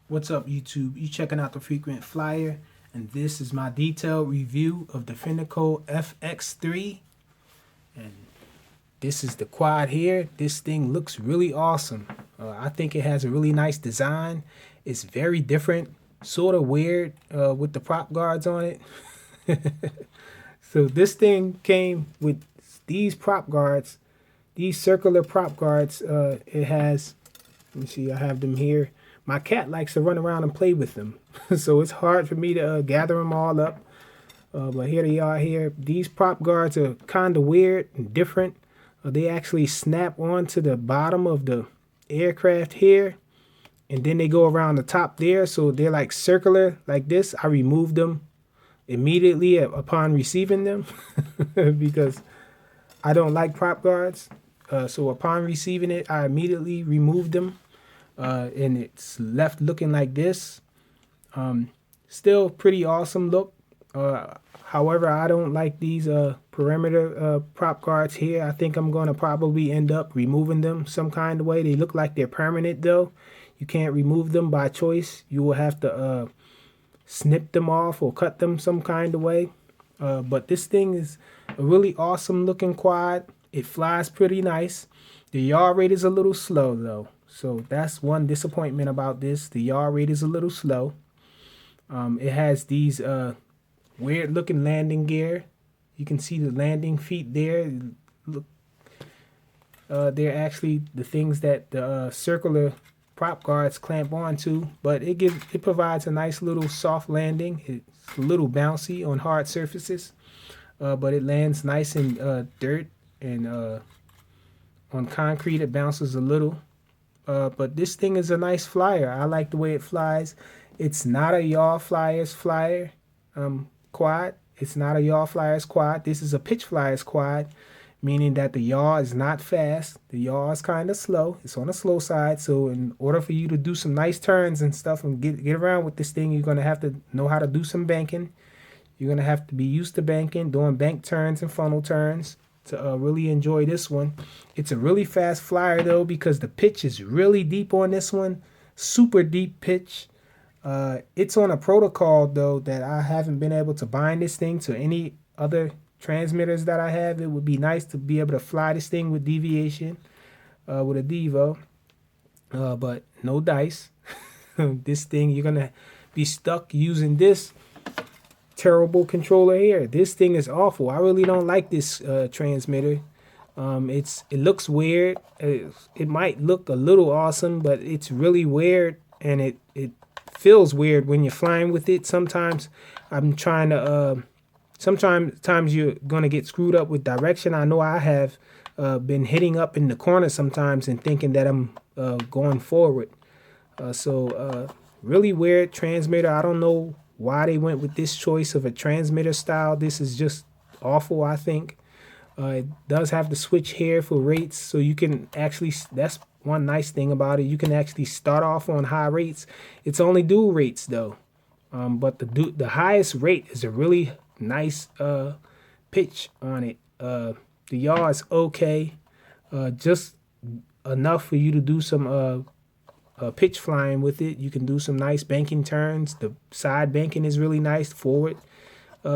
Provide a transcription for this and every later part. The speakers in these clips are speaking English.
What's up, YouTube? You checking out the Frequent Flyer, and this is my detailed review of the Fineco FX3. And this is the quad here. This thing looks really awesome. I think it has a really nice design. It's very different, sort of weird with the prop guards on it. So this thing came with these prop guards, these circular prop guards. It has, let me see, I have them here. My cat likes to run around and play with them, so it's hard for me to gather them all up. But here they are here. These prop guards are kind of weird and different. They actually snap onto the bottom of the aircraft here, and then they go around the top there, so they're like circular like this. I removed them immediately upon receiving them because I don't like prop guards. So upon receiving it, I immediately removed them. And it's left looking like this. Still pretty awesome look. However, I don't like these perimeter prop guards here. I think I'm going to probably end up removing them some kind of way. They look like they're permanent though. You can't remove them by choice. You will have to snip them off or cut them some kind of way. But this thing is a really awesome looking quad. It flies pretty nice. The yaw rate is a little slow though. So that's one disappointment about this. The yaw rate is a little slow. It has these weird looking landing gear. You can see the landing feet there. Look, they're actually the things that the circular prop guards clamp onto, but it provides a nice little soft landing. It's a little bouncy on hard surfaces, but it lands nice in dirt, and on concrete it bounces a little. But this thing is a nice flyer. I like the way it flies. It's not a yaw flyers flyer quad. It's not a yaw flyers quad. This is a pitch flyers quad, meaning that the yaw is not fast. The yaw is kind of slow. It's on the slow side. So in order for you to do some nice turns and stuff and get around with this thing, you're going to have to know how to do some banking. You're going to have to be used to banking, doing bank turns and funnel turns to really enjoy this one. It's a really fast flyer though, because the pitch is really deep on this one. Super deep pitch. It's on a protocol though that I haven't been able to bind this thing to any other transmitters that I have. It would be nice to be able to fly this thing with deviation, with a Devo, but no dice. This thing, you're gonna be stuck using this terrible controller here. This thing is awful. I really don't like this transmitter. It looks weird. It might look a little awesome, but it's really weird, and it feels weird when you're flying with it. Sometimes I'm trying to sometimes you're gonna get screwed up with direction. I know I have been hitting up in the corner sometimes and thinking that I'm going forward. So really weird transmitter. I don't know why they went with this choice of a transmitter style. This is just awful, I think. It does have the switch here for rates, so you can actually, that's one nice thing about it, you can actually start off on high rates. It's only dual rates though, but the highest rate is a really nice pitch on it. The yaw is okay, just enough for you to do some pitch flying with it. You can do some nice banking turns. The side banking is really nice. Forward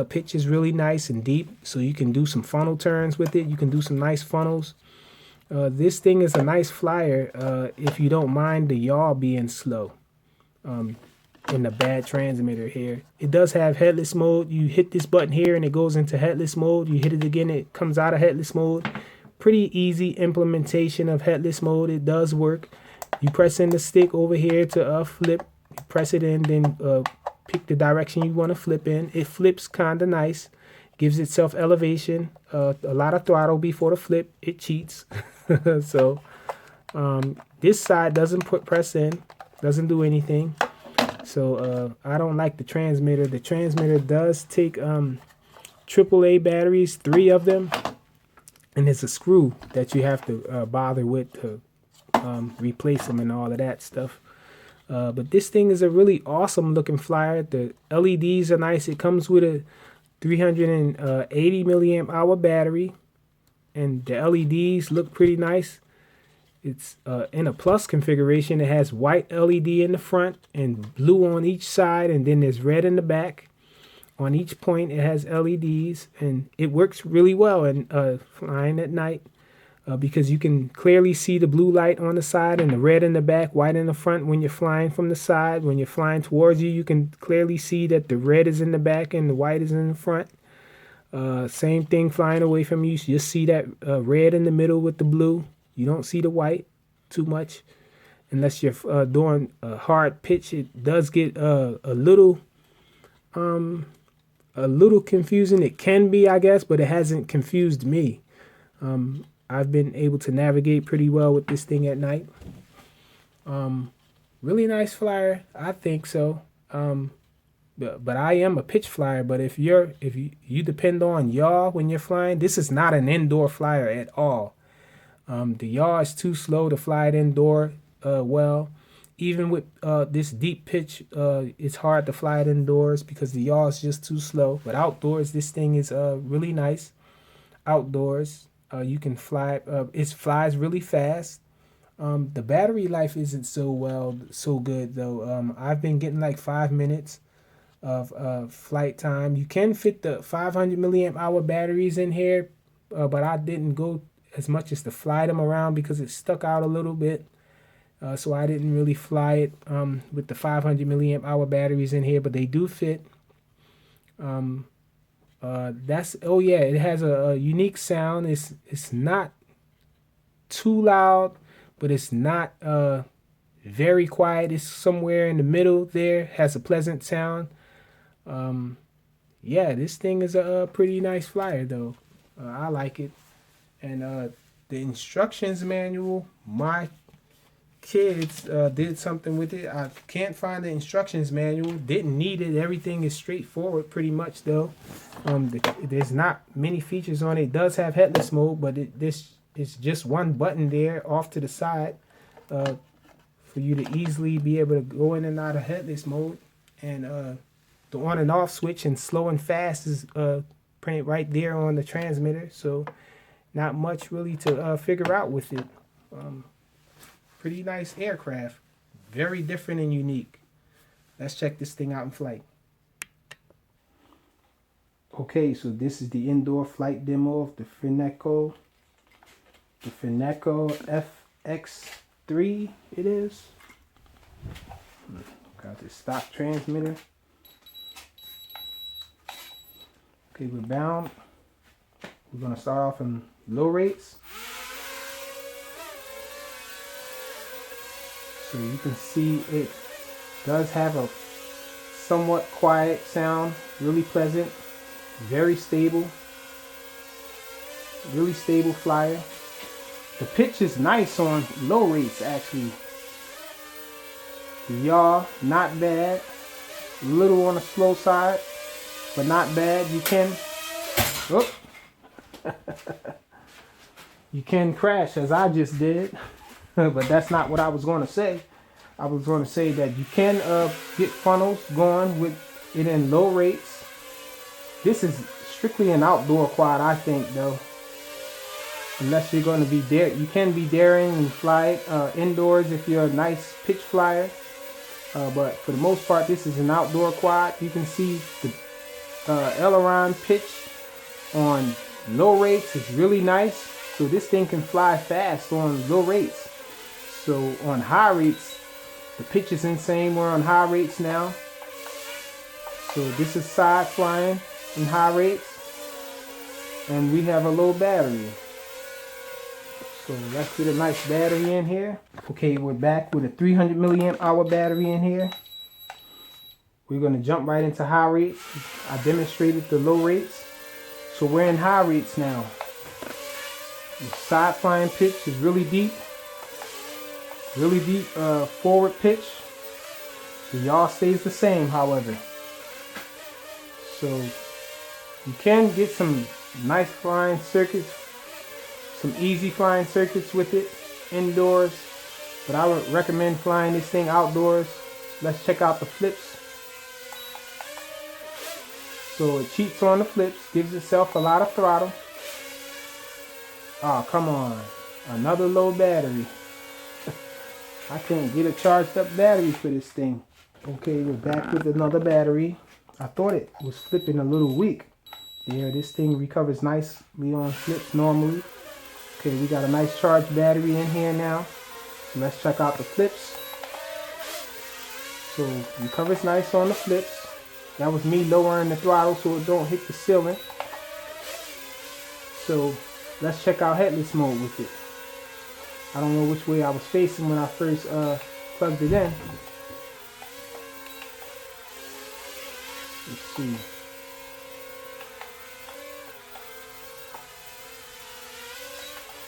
pitch is really nice and deep, so you can do some funnel turns with it. You can do some nice funnels. This thing is a nice flyer if you don't mind the yaw being slow in the bad transmitter here. It does have headless mode. You hit this button here and it goes into headless mode. You hit it again, it comes out of headless mode. Pretty easy implementation of headless mode. It does work. You press in the stick over here to flip. You press it in, then pick the direction you want to flip in. It flips kind of nice. Gives itself elevation. A lot of throttle before the flip. It cheats. So this side doesn't press in. Doesn't do anything. So I don't like the transmitter. The transmitter does take AAA batteries, 3 of them. And it's a screw that you have to bother with to replace them and all of that stuff. But this thing is a really awesome looking flyer. The LEDs are nice. It comes with a 380 milliamp hour battery, and the LEDs look pretty nice. It's in a plus configuration. It has white LED in the front and blue on each side, and then there's red in the back. On each point, it has LEDs, and it works really well in flying at night because you can clearly see the blue light on the side and the red in the back, white in the front when you're flying from the side. When you're flying towards you, you can clearly see that the red is in the back and the white is in the front. Same thing flying away from you. So you see that red in the middle with the blue. You don't see the white too much unless you're doing a hard pitch. It does get a little confusing. It can be, I guess, but it hasn't confused me. I've been able to navigate pretty well with this thing at night. Really nice flyer, I think so. But I am a pitch flyer. But if you depend on yaw when you're flying, this is not an indoor flyer at all. The yaw is too slow to fly it indoor well. Even with this deep pitch, it's hard to fly it indoors because the yaw is just too slow. But outdoors, this thing is really nice. Outdoors, you can fly. It flies really fast. The battery life isn't so good though. I've been getting like 5 minutes of flight time. You can fit the 500 milliamp hour batteries in here, but I didn't go as much as to fly them around because it stuck out a little bit. So I didn't really fly it with the 500 milliamp hour batteries in here, but they do fit. Oh yeah, it has a unique sound. It's not too loud, but it's not very quiet. It's somewhere in the middle there. Has a pleasant sound. Yeah, this thing is a pretty nice flyer though. I like it. And the instructions manual, my kids did something with it. I can't find the instructions manual. Didn't need it. Everything is straightforward pretty much though. There's not many features on it. It does have headless mode, but this is just one button there off to the side for you to easily be able to go in and out of headless mode. And the on and off switch and slow and fast is printed right there on the transmitter. So not much really to figure out with it. Pretty nice aircraft. Very different and unique. Let's check this thing out in flight. Okay, so this is the indoor flight demo of the Fineco. The Fineco FX3 it is. Got the stock transmitter. Okay, we're bound. We're going to start off in low rates. So you can see it does have a somewhat quiet sound, really pleasant, very stable, really stable flyer. The pitch is nice on low rates actually. The yaw, not bad, a little on the slow side, but not bad. You can, you can crash as I just did. But that's not what I was going to say. I was going to say that you can get funnels going with it in low rates. This is strictly an outdoor quad, I think, though. Unless you're going to be there, you can be daring and fly it indoors if you're a nice pitch flyer. But for the most part, this is an outdoor quad. You can see the aileron pitch on low rates is really nice. So this thing can fly fast on low rates. So on high rates, the pitch is insane. We're on high rates now. So this is side flying in high rates. And we have a low battery. So let's get a nice battery in here. Okay, we're back with a 300 milliamp hour battery in here. We're going to jump right into high rates. I demonstrated the low rates. So we're in high rates now. The side flying pitch is really deep forward pitch. The yaw stays the same, however. So you can get some nice flying circuits, some easy flying circuits with it indoors, but I would recommend flying this thing outdoors. Let's check out the flips. So it cheats on the flips, gives itself a lot of throttle. Oh, come on. Another low battery. I can't get a charged up battery for this thing. Okay, we're back with another battery. I thought it was flipping a little weak. There, this thing recovers nicely on flips normally. Okay, we got a nice charged battery in here now. So let's check out the flips. So recovers nice on the flips. That was me lowering the throttle so it don't hit the ceiling. So let's check out headless mode with it. I don't know which way I was facing when I first plugged it in. Let's see.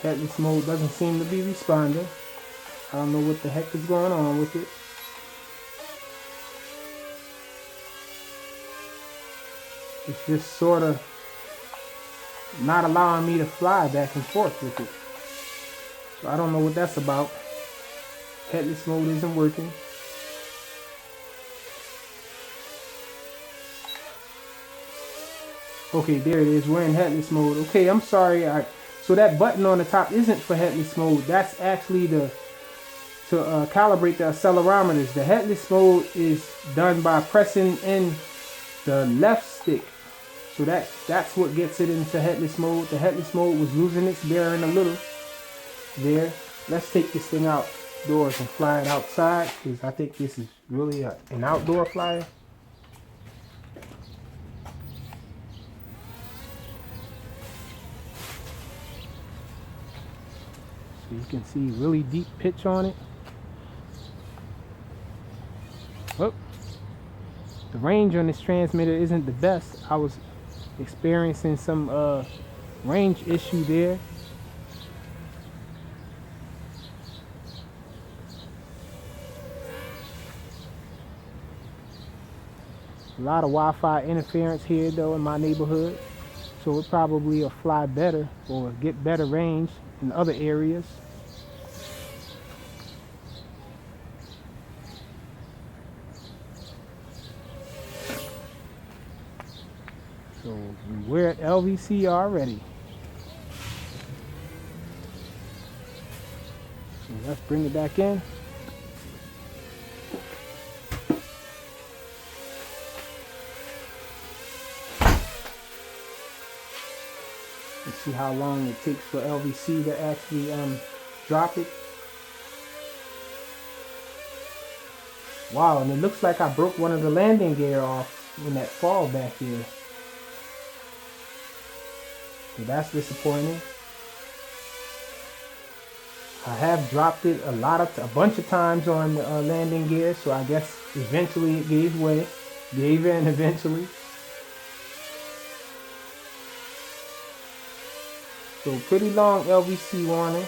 Headless mode doesn't seem to be responding. I don't know what the heck is going on with it. It's just sort of not allowing me to fly back and forth with it. So I don't know what that's about. Headless mode isn't working. Okay, there it is. We're in headless mode. Okay, I'm sorry. So that button on the top isn't for headless mode. That's actually to calibrate the accelerometers. The headless mode is done by pressing in the left stick. So that's what gets it into headless mode. The headless mode was losing its bearing a little. There. Let's take this thing outdoors and fly it outside, because I think this is really an outdoor flyer. So you can see really deep pitch on it. Oh, the range on this transmitter isn't the best. I was experiencing some range issue there. A lot of Wi-Fi interference here though in my neighborhood, so it probably will fly better or get better range in other areas. So we're at LVC already. So let's bring it back in. Let's see how long it takes for LVC to actually drop it. Wow, and it looks like I broke one of the landing gear off in that fall back here. So that's disappointing. I have dropped it a bunch of times on the landing gear, so I guess eventually it gave in eventually. So pretty long LVC warning.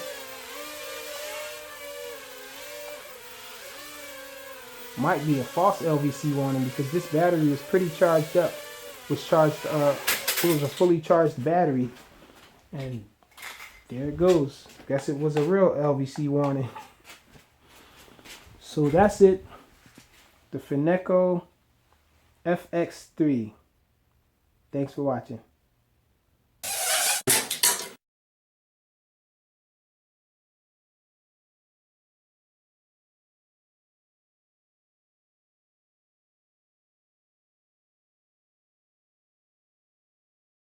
Might be a false LVC warning because this battery is pretty charged up. It was a fully charged battery, and there it goes. Guess it was a real LVC warning. So that's it. The Fineco FX3. Thanks for watching.